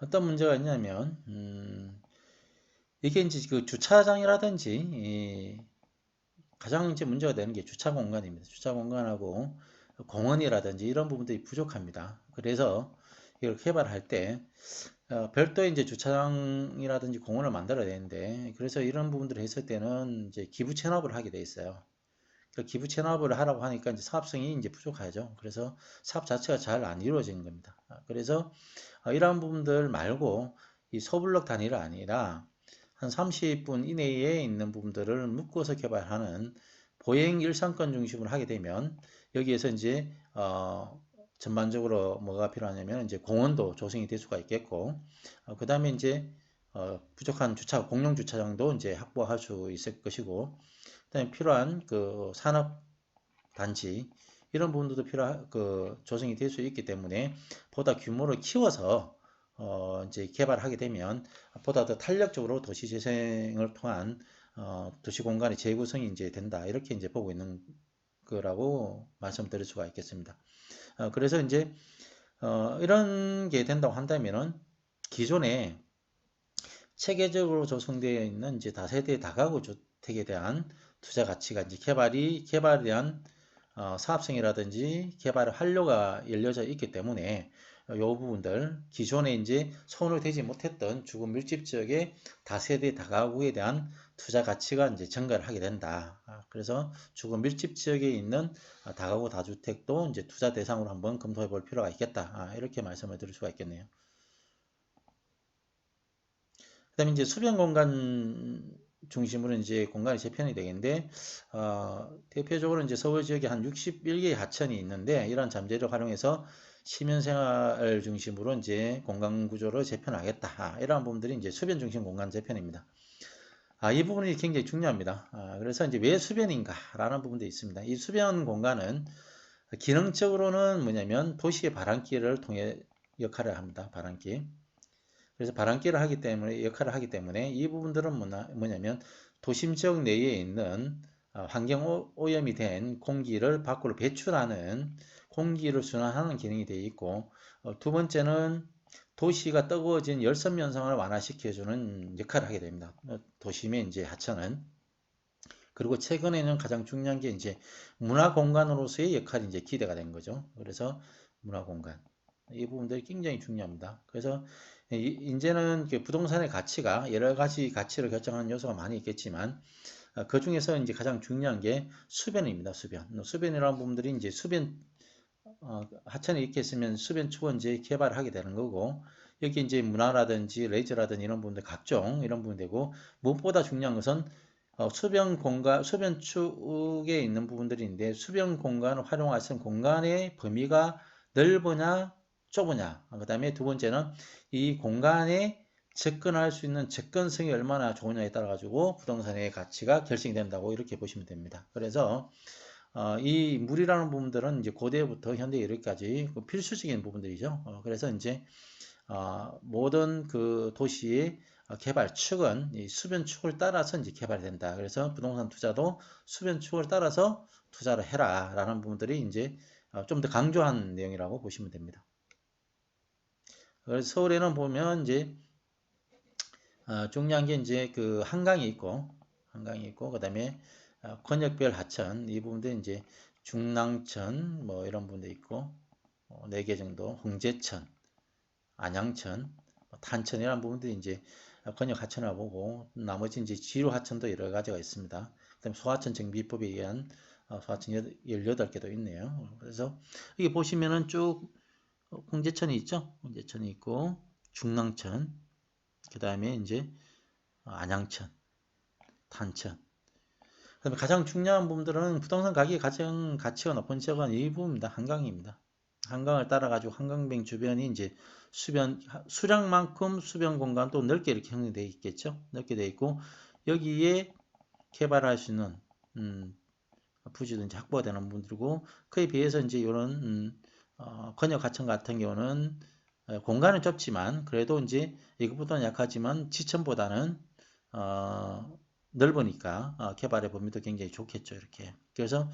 어떤 문제가 있냐면, 이게 이제 그 주차장이라든지, 가장 이제 문제가 되는 게 주차 공간입니다. 주차 공간하고 공원이라든지 이런 부분들이 부족합니다. 그래서 이걸 개발할 때, 별도의 이제 주차장이라든지 공원을 만들어야 되는데, 그래서 이런 부분들을 했을 때는 이제 기부 체납을 하게 돼 있어요. 그 기부 체납을 하라고 하니까 이제 사업성이 이제 부족하죠. 그래서 사업 자체가 잘 안 이루어지는 겁니다. 그래서 이러한 부분들 말고 이 소블록 단위가 아니라 한 30분 이내에 있는 부분들을 묶어서 개발하는 보행 일상권 중심으로 하게 되면 여기에서 이제 전반적으로 뭐가 필요하냐면 이제 공원도 조성이 될 수가 있겠고 그 다음에 이제 부족한 공용 주차장도 이제 확보할 수 있을 것이고 그다음에 필요한 그 산업 단지 이런 부분들도 조성이 될 수 있기 때문에 보다 규모를 키워서 이제 개발하게 되면 보다 더 탄력적으로 도시 재생을 통한 도시 공간의 재구성이 이제 된다 이렇게 이제 보고 있는 거라고 말씀드릴 수가 있겠습니다. 그래서 이제 이런 게 된다고 한다면은 기존에 체계적으로 조성되어 있는 이제 다세대 다가구 주택에 대한 투자 가치가 이제 개발에 대한 사업성이라든지 개발의 활로가 열려져 있기 때문에 이 부분들 기존에 이제 손을 대지 못했던 주거 밀집 지역의 다세대 다가구에 대한 투자 가치가 이제 증가를 하게 된다. 그래서 주거 밀집 지역에 있는 다가구 다주택도 이제 투자 대상으로 한번 검토해 볼 필요가 있겠다. 이렇게 말씀을 드릴 수가 있겠네요. 그다음에 이제 수변 공간 중심으로 이제 공간이 재편이 되겠는데 대표적으로 이제 서울 지역에 한 61개의 하천이 있는데 이런 잠재를 활용해서 시민 생활 중심으로 이제 공간 구조를 재편하겠다. 이러한 부분들이 이제 수변 중심 공간 재편입니다. 이 부분이 굉장히 중요합니다. 그래서 이제 왜 수변인가라는 부분도 있습니다. 이 수변 공간은 기능적으로는 뭐냐면 도시의 바람길을 통해 역할을 합니다. 바람길. 그래서 역할을 하기 때문에 이 부분들은 뭐냐면 도심 지역 내에 있는 환경 오염이 된 공기를 밖으로 배출하는 공기를 순환하는 기능이 되어 있고 두 번째는 도시가 뜨거워진 열섬 현상을 완화시켜주는 역할을 하게 됩니다. 도심의 이제 하천은 그리고 최근에는 가장 중요한 게 이제 문화 공간으로서의 역할이 이제 기대가 된 거죠. 그래서 문화 공간 이 부분들이 굉장히 중요합니다. 그래서 이제는 부동산의 가치가 여러 가지 가치를 결정하는 요소가 많이 있겠지만 그 중에서 이제 가장 중요한 게 수변입니다. 수변이라는 부분들이 이제 하천이 이렇게 있으면 수변 축원지 개발을 하게 되는 거고 여기 이제 문화라든지 레저라든지 이런 부분들 각종 이런 부분 되고 무엇보다 중요한 것은 수변 축에 있는 부분들인데 수변 공간을 활용할 수 있는 공간의 범위가 넓으냐 좁으냐 그 다음에 두 번째는 이 공간에 접근할 수 있는 접근성이 얼마나 좋으냐에 따라 가지고 부동산의 가치가 결정된다고 이렇게 보시면 됩니다. 그래서 이 물이라는 부분들은 이제 고대부터 현대 이르기까지 필수적인 부분들이죠. 그래서 이제 모든 그 도시의 개발 축은 이 수변 축을 따라서 이제 개발이 된다. 그래서 부동산 투자도 수변 축을 따라서 투자를 해라라는 부분들이 이제 좀 더 강조한 내용이라고 보시면 됩니다. 그래서 서울에는 보면 이제 중요한 게 이제 그 한강이 있고 그다음에 권역별 하천 이 부분도 이제 중랑천 뭐 이런 부분도 있고 4개 정도 홍제천, 안양천, 탄천 이런 부분들이 이제 권역 하천을 보고 나머지 이제 지루 하천도 여러 가지가 있습니다. 그다음에 소하천 정비법에 의한 소하천 18개도 있네요. 그래서 여기 보시면은 쭉 홍제천이 있죠. 홍제천이 있고 중랑천 그 다음에 이제 안양천, 탄천. 그다음에 가장 중요한 부분들은 부동산 가격의 가장 가치가 높은 지역은 이 부분입니다. 한강입니다. 한강을 따라 가지고 한강변 주변이 이제 수량만큼 수변 공간도 넓게 이렇게 형성되어 있겠죠. 넓게 되어 있고 여기에 개발할 수 있는 부지도 이제 확보가 되는 부분들이고 그에 비해서 이제 이런 권역 하천 같은 경우는 공간은 좁지만 그래도 이제 이것보다는 약하지만 지천보다는 넓으니까 개발의 범위도 굉장히 좋겠죠. 이렇게 그래서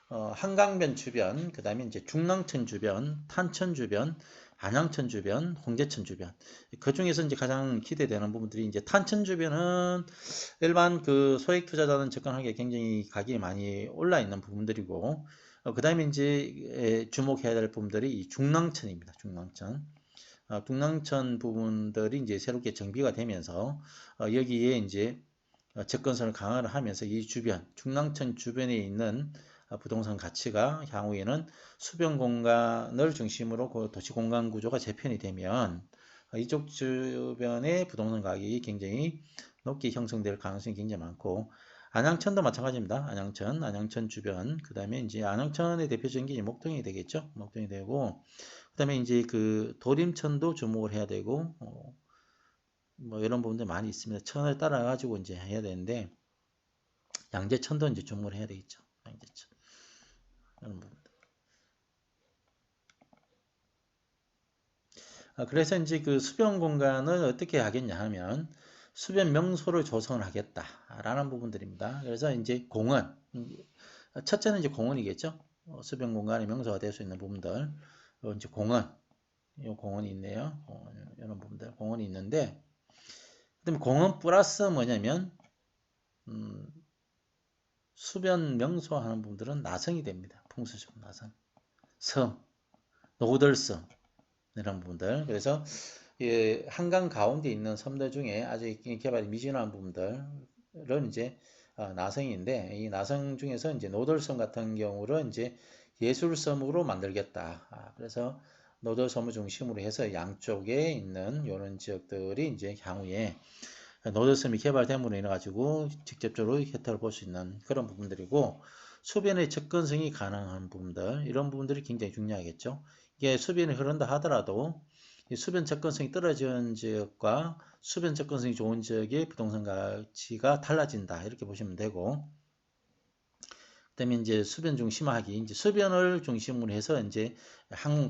한강변 주변 그 다음에 이제 중랑천 주변 탄천 주변 안양천 주변, 홍제천 주변. 그 중에서 이제 가장 기대되는 부분들이 이제 탄천 주변은 일반 그 소액 투자자는 접근하기에 굉장히 가격이 많이 올라 있는 부분들이고, 그 다음에 이제 주목해야 될 부분들이 이 중랑천입니다. 중랑천. 중랑천 부분들이 이제 새롭게 정비가 되면서 여기에 이제 접근성을 강화를 하면서 이 주변, 중랑천 주변에 있는 부동산 가치가 향후에는 수변 공간을 중심으로 그 도시 공간 구조가 재편이 되면 이쪽 주변의 부동산 가격이 굉장히 높게 형성될 가능성이 굉장히 많고, 안양천도 마찬가지입니다. 안양천 주변, 그 다음에 이제 안양천의 대표적인 게 목동이 되겠죠. 목동이 되고, 그 다음에 이제 그 도림천도 주목을 해야 되고, 뭐 이런 부분들 많이 있습니다. 천을 따라 가지고 이제 해야 되는데, 양재천도 이제 주목을 해야 되겠죠. 양재천. 이런 부분. 그래서 이제 그 수변 공간을 어떻게 하겠냐 하면, 수변 명소를 조성을 하겠다라는 부분들입니다. 그래서 이제 공원, 첫째는 이제 공원이겠죠. 수변 공간의 명소가 될 수 있는 부분들, 이제 공원, 이 공원이 있네요. 이런 부분들, 공원이 있는데, 그다음에 공원 플러스 뭐냐면 수변 명소 하는 분들은 나성이 됩니다. 풍수적 나성, 섬, 노들섬 이런 부분들. 그래서 한강 가운데 있는 섬들 중에 아직 개발이 미진한 부분들은 이제 나성인데, 이 나성 중에서 이제 노들섬 같은 경우를 이제 예술섬으로 만들겠다. 그래서 노들섬을 중심으로 해서 양쪽에 있는 이런 지역들이 이제 향후에 노들섬이 개발됨으로 인해 가지고 직접적으로 혜택을 볼 수 있는 그런 부분들이고, 수변의 접근성이 가능한 부분들, 이런 부분들이 굉장히 중요하겠죠. 이게 수변이 흐른다 하더라도 이 수변 접근성이 떨어진 지역과 수변 접근성이 좋은 지역의 부동산 가치가 달라진다, 이렇게 보시면 되고, 그다음에 이제 수변 중심화하기, 이제 수변을 중심으로 해서 이제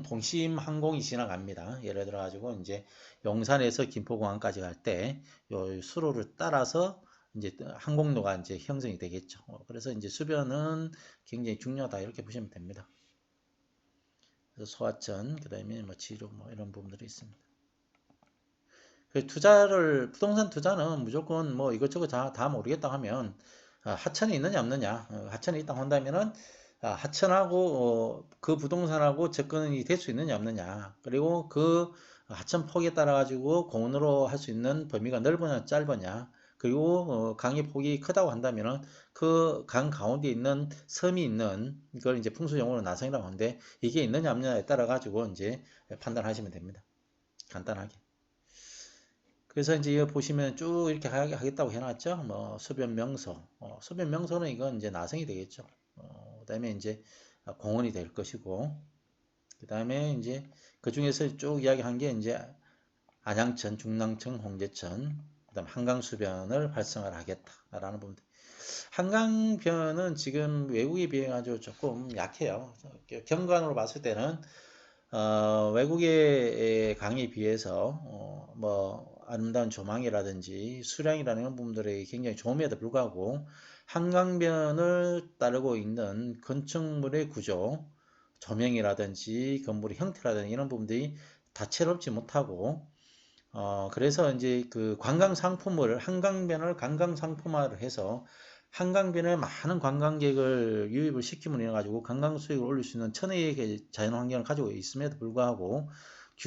동심 항공이 지나갑니다. 예를 들어 가지고 이제 용산에서 김포공항까지 갈 때 요 수로를 따라서 이제 항공로가 이제 형성이 되겠죠. 그래서 이제 수변은 굉장히 중요하다, 이렇게 보시면 됩니다. 그래서 소하천, 그다음에 뭐 지료 뭐 이런 부분들이 있습니다. 부동산 투자는 무조건 뭐 이것저것 다 모르겠다 하면 하천이 있느냐 없느냐, 하천이 있다 한다면은 하천하고 그 부동산하고 접근이 될 수 있느냐 없느냐, 그리고 그 하천 폭에 따라 가지고 공원으로 할 수 있는 범위가 넓으냐 짧으냐, 그리고 강의 폭이 크다고 한다면은 그 강 가운데 있는 섬이 있는, 이걸 이제 풍수용어로 나성이라고 하는데, 이게 있느냐 없느냐에 따라 가지고 이제 판단하시면 됩니다. 간단하게. 그래서 이제 여기 보시면 쭉 이렇게 하겠다고 해놨죠. 뭐 수변 명소, 수변 명소는 이건 이제 나성이 되겠죠. 그다음에 이제 공원이 될 것이고, 그다음에 이제 그 중에서 쭉 이야기한 게 이제 안양천, 중랑천, 홍제천, 그다음 한강 수변을 활성화를 하겠다라는 부분들. 한강변은 지금 외국에 비해 가지고 조금 약해요. 경관으로 봤을 때는 외국의 강에 비해서 뭐 아름다운 조망이라든지 수량이라는 이런 부분들이 굉장히 좋음에도 불구하고, 한강변을 따르고 있는 건축물의 구조, 조명이라든지 건물의 형태라든지 이런 부분들이 다채롭지 못하고, 그래서 이제 그 관광 상품을, 한강변을 관광 상품화를 해서 한강변에 많은 관광객을 유입을 시킴으로 인해 가지고 관광 수익을 올릴 수 있는 천혜의 자연 환경을 가지고 있음에도 불구하고,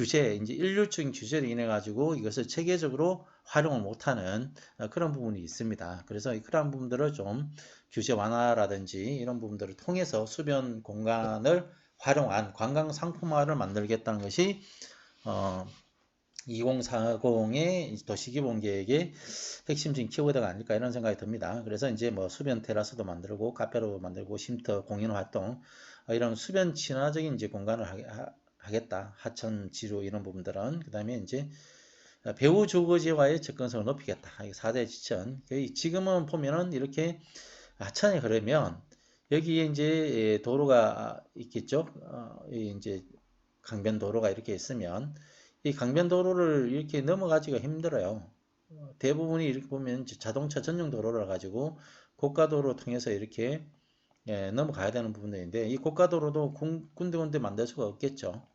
이제 일률적인 규제로 인해 가지고 이것을 체계적으로 활용을 못하는 그런 부분이 있습니다. 그래서 그런 부분들을 좀 규제 완화라든지 이런 부분들을 통해서 수변 공간을 활용한 관광 상품화를 만들겠다는 것이 2040의 도시기본계획의 핵심적인 키워드가 아닐까, 이런 생각이 듭니다. 그래서 이제 뭐 수변 테라스도 만들고 카페로 만들고 쉼터 공연 활동, 이런 수변 친화적인 이제 공간을 하겠다. 하천 지루 이런 부분들은. 그다음에 이제 배후 주거지와의 접근성을 높이겠다. 4대 지천. 지금은 보면은 이렇게 하천이 흐르면 여기에 이제 도로가 있겠죠. 이제 강변 도로가 이렇게 있으면 이 강변 도로를 이렇게 넘어가기가 힘들어요. 대부분이 이렇게 보면 자동차 전용 도로를 가지고 고가도로 통해서 이렇게 넘어가야 되는 부분들인데, 이 고가도로도 군데군데 만들 수가 없겠죠.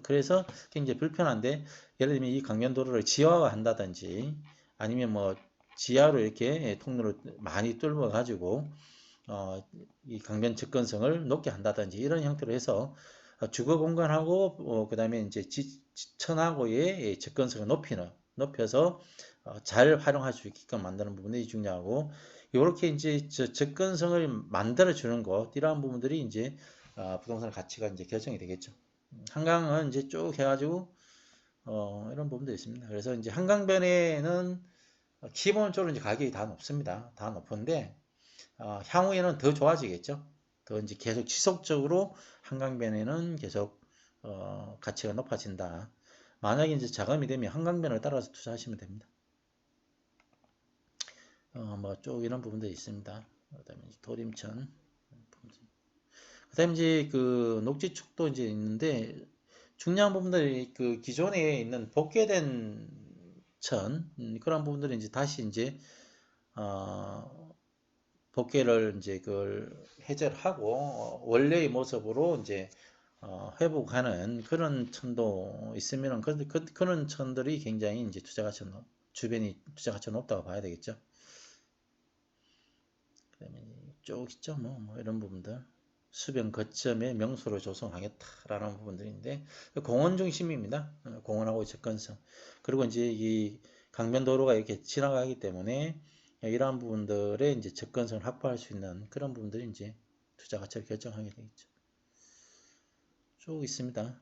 그래서 굉장히 불편한데, 예를 들면 이 강변도로를 지하화한다든지 아니면 뭐 지하로 이렇게 통로를 많이 뚫어 가지고 이 강변 접근성을 높게 한다든지 이런 형태로 해서 주거 공간하고 그다음에 이제 지천하고의 접근성을 높여서 잘 활용할 수 있게끔 만드는 부분이 중요하고, 이렇게 이제 접근성을 만들어 주는 것, 이러한 부분들이 이제 부동산 가치가 이제 결정이 되겠죠. 한강은 이제 쭉 해가지고 이런 부분도 있습니다. 그래서 이제 한강변에는 기본적으로 이제 가격이 다 높습니다. 다 높은데 향후에는 더 좋아지겠죠. 더 이제 계속 지속적으로 한강변에는 계속 가치가 높아진다. 만약에 이제 자금이 되면 한강변을 따라서 투자하시면 됩니다. 뭐 쭉 이런 부분도 있습니다. 그다음에 도림천, 그다음에 이제 그 녹지축도 이제 있는데, 중요한 부분들이 그 기존에 있는 복개된 천, 그런 부분들이 이제 다시 이제 복개를 이제 그걸 해제를 하고 원래의 모습으로 이제 회복하는 그런 천도 있으면은 그런 천들이 굉장히 이제 주변이 투자 가치가 높다고 봐야 되겠죠. 그다음에 쭉 있죠, 뭐 이런 부분들. 수변 거점에 명소를 조성하겠다라는 부분들인데, 공원 중심입니다. 공원하고 접근성. 그리고 이제 이 강변도로가 이렇게 지나가기 때문에 이러한 부분들의 이제 접근성을 확보할 수 있는 그런 부분들이 이제 투자 가치를 결정하게 되겠죠. 쭉 있습니다.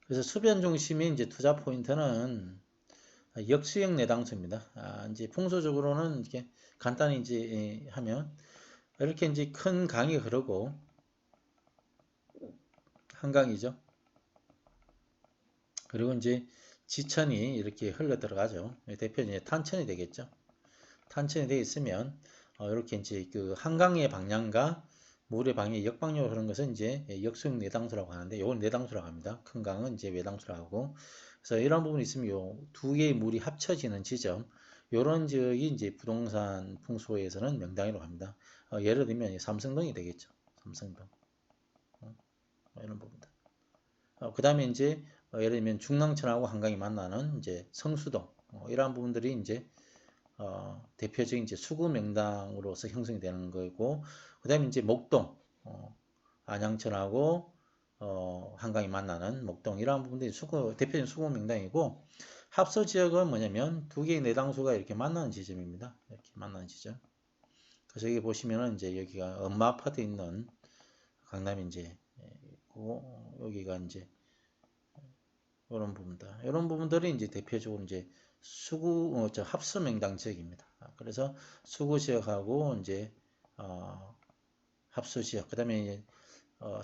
그래서 수변 중심의 이제 투자 포인트는 역수형 내당수입니다. 이제 풍수적으로는 이렇게 간단히 이제 하면 이렇게 이제 큰 강이 흐르고, 한강이죠. 그리고 이제 지천이 이렇게 흘러 들어가죠. 대표적인 탄천이 되겠죠. 탄천이 되어 있으면 이렇게 이제 그 한강의 방향과 물의 방향이 역방향으로 흐르는 것은 이제 역수형 내당수라고 하는데, 이걸 내당수라고 합니다. 큰 강은 이제 외당수라고 하고, 그래서 이런 부분이 있으면 요 두 개의 물이 합쳐지는 지점, 이런 지역이 이제 부동산 풍수에서는 명당이라고 합니다. 예를 들면 삼성동이 되겠죠. 삼성동. 이런 부분들. 그 다음에 이제 예를 들면 중랑천하고 한강이 만나는 이제 성수동, 이러한 부분들이 이제 대표적인 이제 수구 명당으로서 형성이 되는 거고, 그 다음에 이제 목동, 안양천하고 한강이 만나는 목동, 이러한 부분들이 대표적인 수구 명당이고, 합수 지역은 뭐냐면 두 개의 내당수가 이렇게 만나는 지점입니다. 이렇게 만나는 지점. 그래서 여기 보시면은 이제 여기가 엄마 아파트 있는 강남이 이제 있고, 여기가 이제 이런 부분들, 이런 부분들이 이제 대표적으로 이제 합수 명당 지역입니다. 그래서 수구 지역하고 이제 합수 지역, 그다음에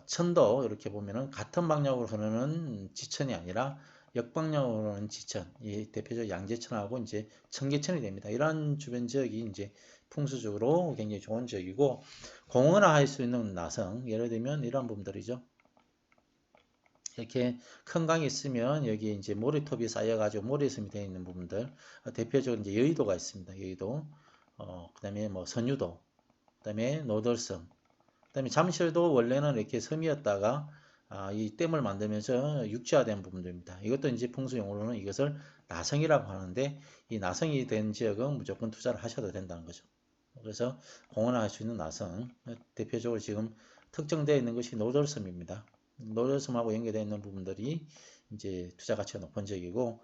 천도 이렇게 보면은 같은 방향으로 흐르는 지천이 아니라 역방향으로 흐르는 지천, 이 대표적 양재천하고 이제 청계천이 됩니다. 이러한 주변 지역이 이제 풍수적으로 굉장히 좋은 지역이고, 공원화할 수 있는 나성, 예를 들면 이러한 부분들이죠. 이렇게 큰 강이 있으면 여기에 이제 모래톱이 쌓여가지고 모래섬이 되어 있는 부분들, 대표적으로 이제 여의도가 있습니다. 여의도, 그다음에 뭐 선유도, 그다음에 노들섬, 그다음에 잠실도 원래는 이렇게 섬이었다가 이 댐을 만들면서 육지화된 부분들입니다. 이것도 이제 풍수용어로는 이것을 나성이라고 하는데, 이 나성이 된 지역은 무조건 투자를 하셔도 된다는 거죠. 그래서 공헌할 수 있는 나성, 대표적으로 지금 특정되어 있는 것이 노들섬입니다. 노들섬하고 연계되어 있는 부분들이 이제 투자 가치가 높은 지역이고,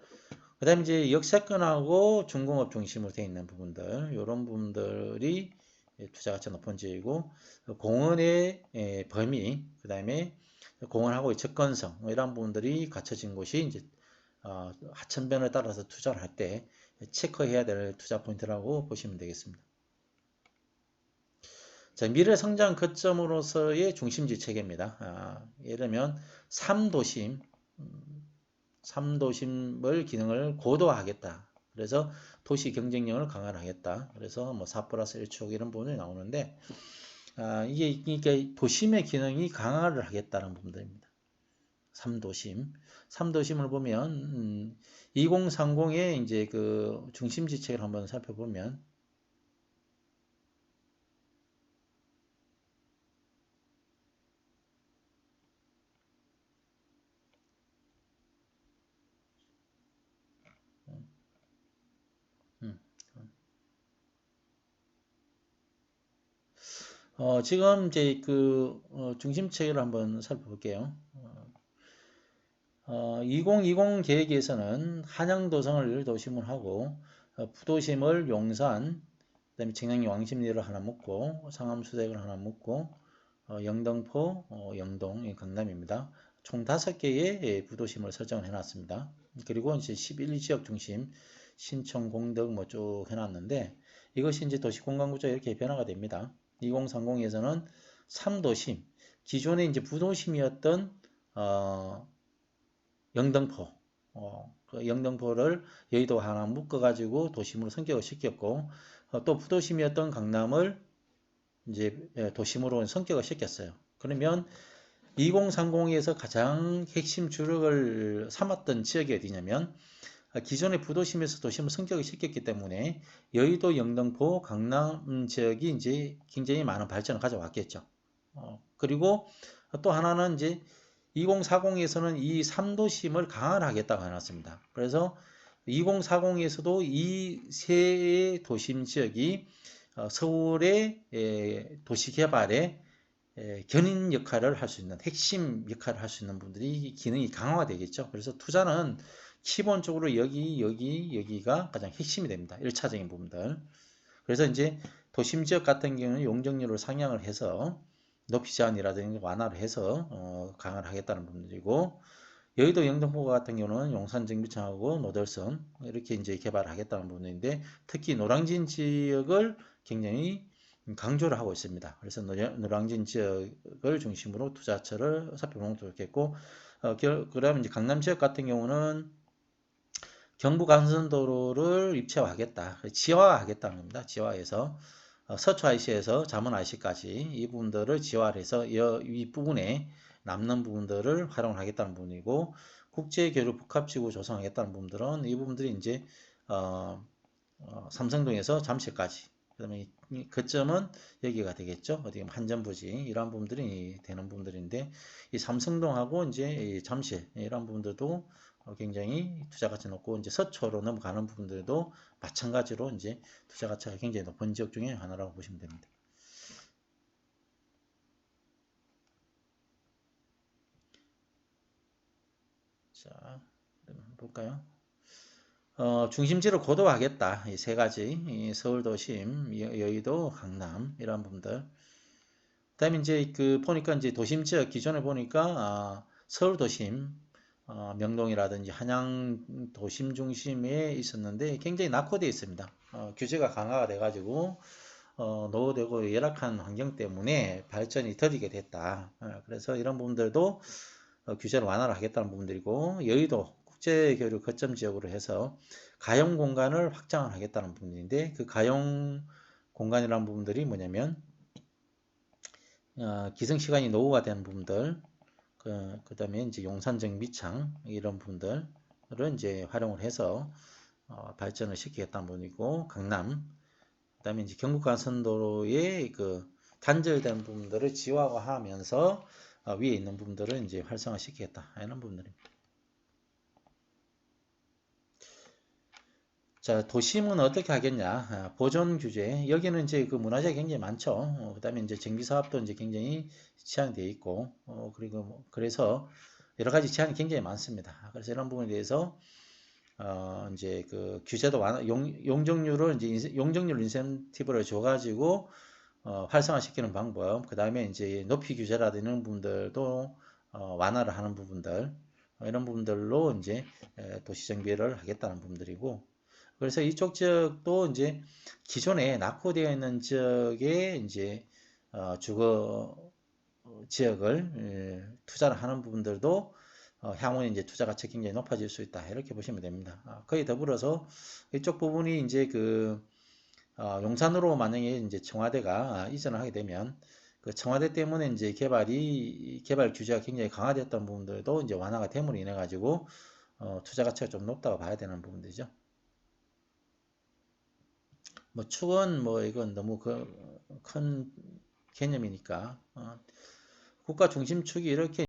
그 다음에 이제 역세권하고 중공업 중심으로 되어 있는 부분들, 이런 부분들이 투자 가치가 높은 지역이고, 공원의 범위, 그 다음에 공원하고 접근성, 이런 부분들이 갖춰진 곳이 이제 하천변을 따라서 투자를 할 때 체크해야 될 투자 포인트라고 보시면 되겠습니다. 자, 미래 성장 거점으로서의 중심지 체계입니다. 예를 들면 3도심, 3도심을 기능을 고도화하겠다. 그래서 도시 경쟁력을 강화하겠다. 그래서 뭐 4+1축 이런 부분이 나오는데, 이게 그러니까 도심의 기능이 강화를 하겠다는 부분들입니다. 3도심. 3도심을 보면 2030의 이제 그 중심지 체계를 한번 살펴보면, 지금 이제 그 중심 체계를 한번 살펴볼게요. 2020 계획에서는 한양도성을 도심을 하고 부도심을 용산, 그다음에 청량리 왕십리를 하나 묶고 상암수색을 하나 묶고 영등포, 영동, 강남입니다. 총 5개의 부도심을 설정을 해놨습니다. 그리고 이제 11지역 중심 신청, 공덕 뭐 쭉 해놨는데 이것이 이제 도시공간구조 이렇게 변화가 됩니다. 2030에서는 3도심, 기존에 이제 부도심이었던 영등포, 그 영등포를 여의도 하나 묶어가지고 도심으로 성격을 시켰고 또 부도심이었던 강남을 이제 도심으로 성격을 시켰어요. 그러면 2030에서 가장 핵심 주력을 삼았던 지역이 어디냐면 기존의 부도심에서 도심을 성격을 시켰기 때문에 여의도, 영등포, 강남 지역이 이제 굉장히 많은 발전을 가져왔겠죠. 그리고 또 하나는 이제 2040에서는 이 3도심을 강화하겠다고 해놨습니다. 그래서 2040에서도 이 세 도심 지역이 서울의 도시개발에 견인 역할을 할 수 있는 핵심 역할을 할 수 있는 분들이 기능이 강화가 되겠죠. 그래서 투자는 기본적으로 여기가 가장 핵심이 됩니다. 1차적인 부분들. 그래서 이제 도심 지역 같은 경우는 용적률을 상향을 해서 높이 제한이라든지 완화를 해서 강화를 하겠다는 부분들이고 여의도 영등포 같은 경우는 용산 정비청하고 노들섬 이렇게 이제 개발을 하겠다는 부분인데 특히 노량진 지역을 굉장히 강조를 하고 있습니다. 그래서 노량진 지역을 중심으로 투자처를 살펴보면 좋겠고 그다음에 이제 강남 지역 같은 경우는 경부 간선도로를 입체화하겠다, 지화하겠다는 겁니다. 지화해서 서초 IC에서 잠원 IC까지 이 부분들을 지화해서 이 부분에 남는 부분들을 활용을 하겠다는 부분이고 국제교류 복합지구 조성하겠다는 부분들은 이 부분들이 이제 삼성동에서 잠실까지 그다음에 거점은 여기가 되겠죠. 어디 한전부지 이러한 부분들이 되는 부분들인데 이 삼성동하고 이제 잠실 이런 부분들도 굉장히 투자 가치 높고 이제 서초로 넘어가는 부분들도 마찬가지로 이제 투자 가치가 굉장히 높은 지역 중에 하나라고 보시면 됩니다. 자, 볼까요? 중심지를 고도화하겠다. 이 세 가지, 이 서울도심, 여의도, 강남 이런 부분들. 그다음에 이제 그 보니까 이제 도심 지역 기존에 보니까 서울도심, 명동이라든지 한양 도심 중심에 있었는데 굉장히 낙후되어 있습니다. 규제가 강화가 돼가지고 노후되고 열악한 환경 때문에 발전이 더디게 됐다. 그래서 이런 부분들도 규제를 완화를 하겠다는 부분들이고 여의도 국제교류 거점 지역으로 해서 가용 공간을 확장을 하겠다는 부분인데 그 가용 공간이라는 부분들이 뭐냐면 기승시간이 노후가 되는 부분들 그 다음에 이제 용산정 미창 이런 부분들을 이제 활용을 해서 발전을 시키겠다는 부분이고 강남 그 다음에 이제 경부간선도로의 그 단절된 부분들을 지화하면서 위에 있는 부분들을 이제 활성화 시키겠다 이런 부분들입니다. 자, 도심은 어떻게 하겠냐? 보존 규제. 여기는 이제 그 문화재가 굉장히 많죠. 그 다음에 이제 정비 사업도 이제 굉장히 제한되어 있고, 그리고 그래서 여러 가지 제한이 굉장히 많습니다. 그래서 이런 부분에 대해서, 이제 그 규제도 용적률을 이제 용적률 인센티브를 줘가지고, 활성화시키는 방법, 그 다음에 이제 높이 규제라든지 이런 부분들도, 완화를 하는 부분들, 이런 부분들로 이제 도시 정비를 하겠다는 부분들이고, 그래서 이쪽 지역도 이제 기존에 낙후되어 있는 지역에 이제 주거 지역을 투자를 하는 부분들도 향후에 이제 투자 가치가 굉장히 높아질 수 있다 이렇게 보시면 됩니다. 거의 더불어서 이쪽 부분이 이제 그 용산으로 만약에 이제 청와대가 이전을 하게 되면 그 청와대 때문에 이제 개발 규제가 굉장히 강화됐던 부분들도 이제 완화가 됨으로 인해 가지고 투자 가치가 좀 높다고 봐야 되는 부분들이죠. 뭐 축은 뭐 이건 너무 큰 개념이니까 국가 중심축이 이렇게